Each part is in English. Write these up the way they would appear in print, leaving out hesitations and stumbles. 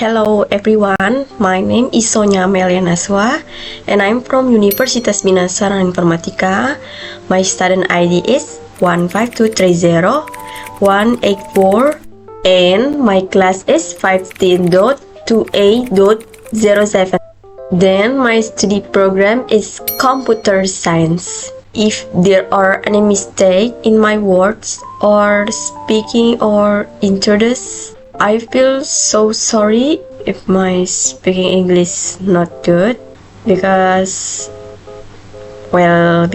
Hello everyone, my name is Sonia Amelia Naswa and I'm from Universitas Bina Sarana Informatika. My student ID is 15230-184 and my class is 15.2a.07. Then my study program is computer science. If there are any mistake in my words or speaking or introduce, I feel so sorry if my speaking English not good because I'm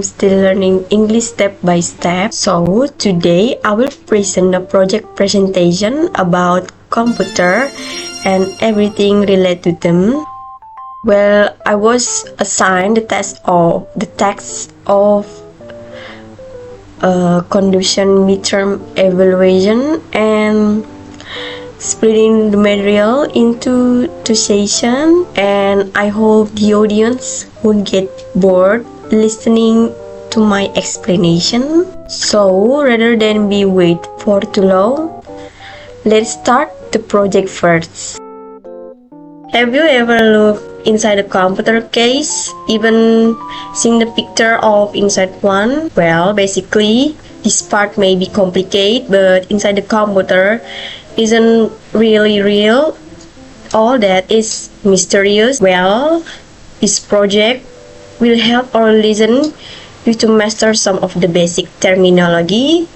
still learning English step by step. So today I will present a project presentation about computer and everything related to them. Well, I was assigned the text of conduction midterm evaluation and splitting the material into two sessions, and I hope the audience won't get bored listening to my explanation. So rather than be wait for too long, let's start the project first. Have you ever looked inside a computer case, even seen the picture of inside one? Well, basically, this part may be complicated, but inside the computer isn't really real. All that is mysterious. Well, this project will help our listener to master some of the basic terminology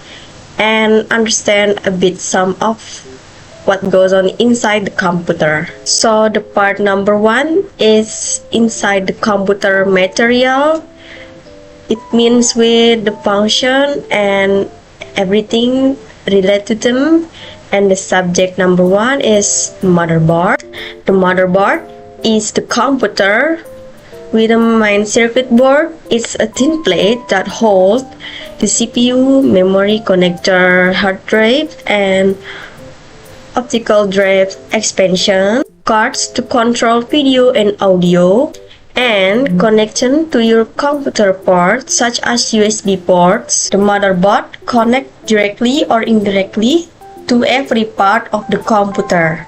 and understand a bit some of what goes on inside the computer. So the part number one is inside the computer material. It means with the function and everything related to them. And the subject number one is motherboard. The motherboard is the computer with a main circuit board. It's a thin plate that holds the CPU, memory connector, hard drive, and optical drive expansion, cards to control video and audio, and connection to your computer ports such as USB ports. The motherboard connects directly or indirectly to every part of the computer.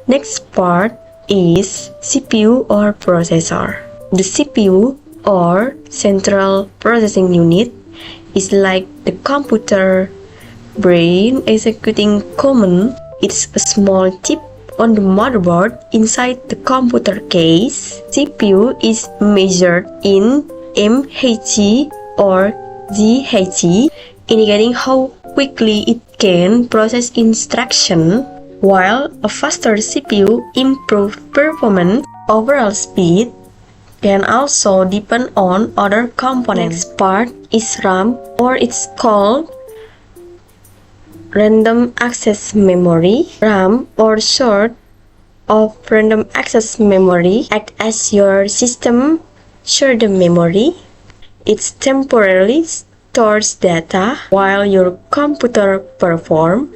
Next part is CPU or processor. The CPU or Central Processing Unit is like the computer brain executing command. It's a small chip on the motherboard inside the computer case. CPU is measured in mHz or Ghz, indicating how quickly it can process instruction, while a faster CPU improves performance. Overall speed can also depend on other components. Next part is RAM, or it's called Random Access Memory. RAM, or short of Random Access Memory, act as your system shared memory. It temporarily stores data while your computer performs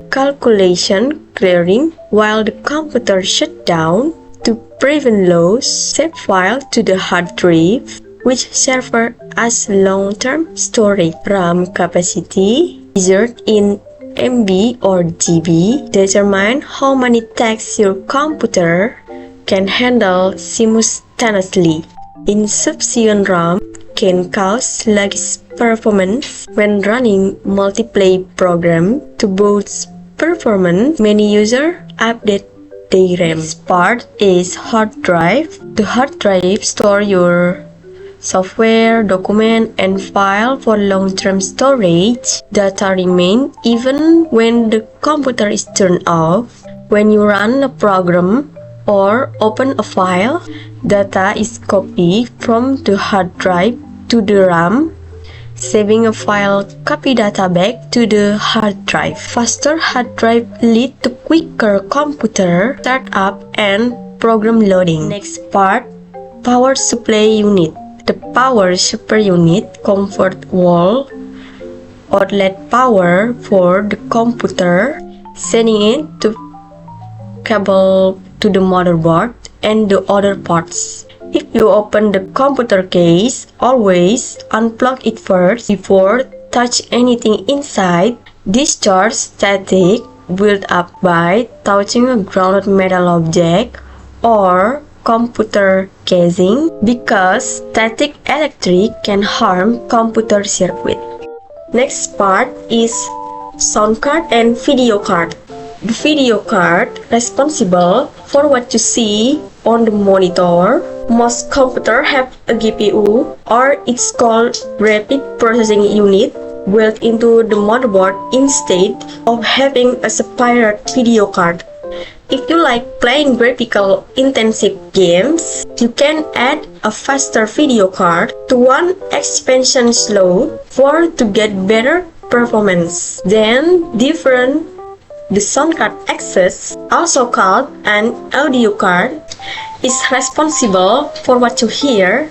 calculation, clearing while the computer shuts down. To prevent loss, save file to the hard drive, which serves as long-term storage. RAM capacity, measured in MB or GB, determine how many tasks your computer can handle simultaneously. Insufficient RAM can cause sluggish performance when running multiple programs. To boost performance, many users update their RAM. This part is hard drive. The hard drive stores your software, document, and file for long-term storage. Data remain even when the computer is turned off. When you run a program or open a file, data is copied from the hard drive to the RAM. Saving a file copy data back to the hard drive. Faster hard drive lead to quicker computer startup and program loading. Next part, power supply unit. The power supply unit converts wall outlet power for the computer, sending it to cable to the motherboard and the other parts. If you open the computer case, always unplug it first before touch anything inside. Discharge static built up by touching a grounded metal object or computer casing because static electric can harm computer circuit. Next part is sound card and video card. The video card responsible for what you see on the monitor. Most computers have a GPU, or it's called Rapid Processing Unit, built into the motherboard instead of having a separate video card. If you like playing graphical intensive games, you can add a faster video card to one expansion slot to get better performance. Then the sound card access, also called an audio card, is responsible for what you hear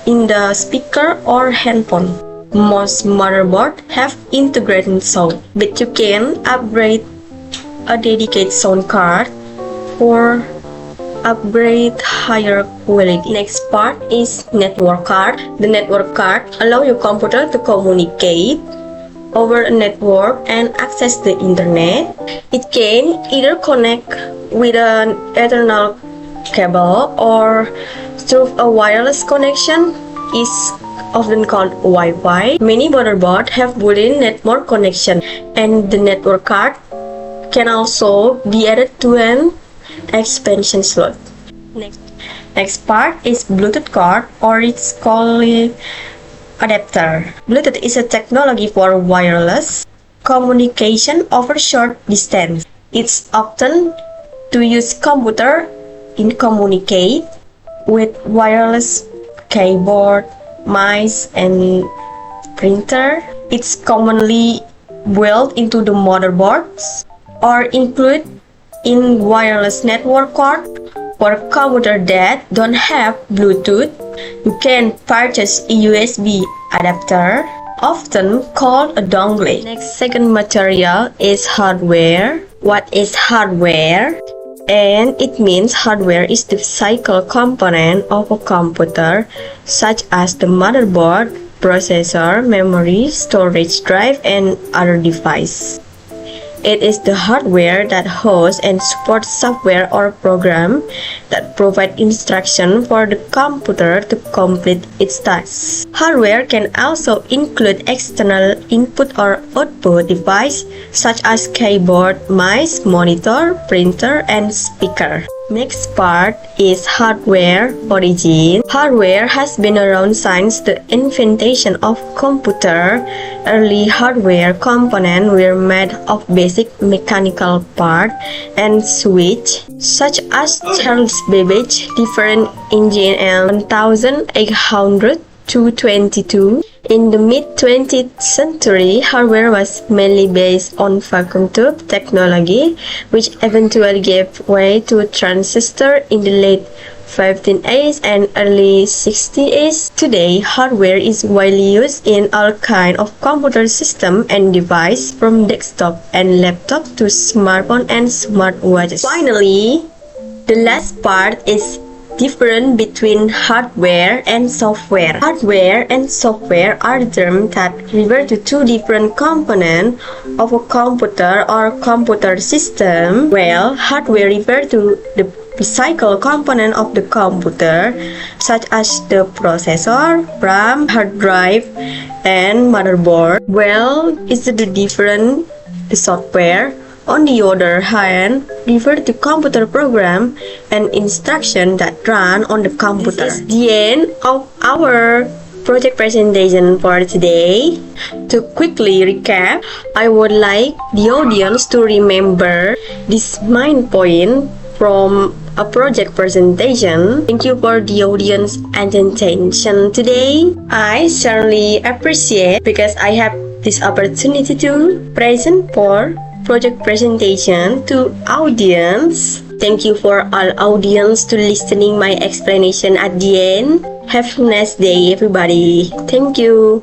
in the speaker or handphone. Most motherboards have integrated sound, but you can upgrade a dedicated sound card for upgrade higher quality. Next part is network card. The network card allows your computer to communicate over a network and access the internet. It can either connect with an Ethernet cable or through a wireless connection, is often called Wi-Fi. Many motherboards have built-in network connection, and the network card can also be added to an expansion slot. Next part is Bluetooth card, or it's called adapter. Bluetooth is a technology for wireless communication over short distance. It's often to use computer in communicate with wireless keyboard, mouse, and printer. It's commonly built into the motherboards or included in wireless network card. For computers that don't have Bluetooth, you can purchase a USB adapter, often called a dongle. Second material is hardware. What is hardware? And it means hardware is the physical component of a computer, such as the motherboard, processor, memory, storage drive, and other devices. It is the hardware that hosts and supports software or program that provide instruction for the computer to complete its tasks. Hardware can also include external input or output device such as keyboard, mouse, monitor, printer, and speaker. Next part is hardware origin. Hardware has been around since the invention of computer. Early hardware components were made of basic mechanical parts and switch, such as Charles Babbage different engine and 1822. In the mid-20th century, hardware was mainly based on vacuum tube technology, which eventually gave way to transistor in the late 1580s and early 60s. Today, hardware is widely used in all kinds of computer systems and devices, from desktop and laptop to smartphone and smartwatches. Finally, the last part is difference between hardware and software. Hardware and software are terms that refer to two different components of a computer or computer system. Well, hardware refers to the physical component of the computer, such as the processor, RAM, hard drive, and motherboard. Well, it's the different software. On the other hand, refer to computer program and instruction that run on the computer. This is the end of our project presentation for today. To quickly recap, I would like the audience to remember this main point from a project presentation. Thank you for the audience attention today. I certainly appreciate because I have this opportunity to present for project presentation to audience. Thank you for all audience to listening my explanation at the end. Have a nice day everybody. Thank you.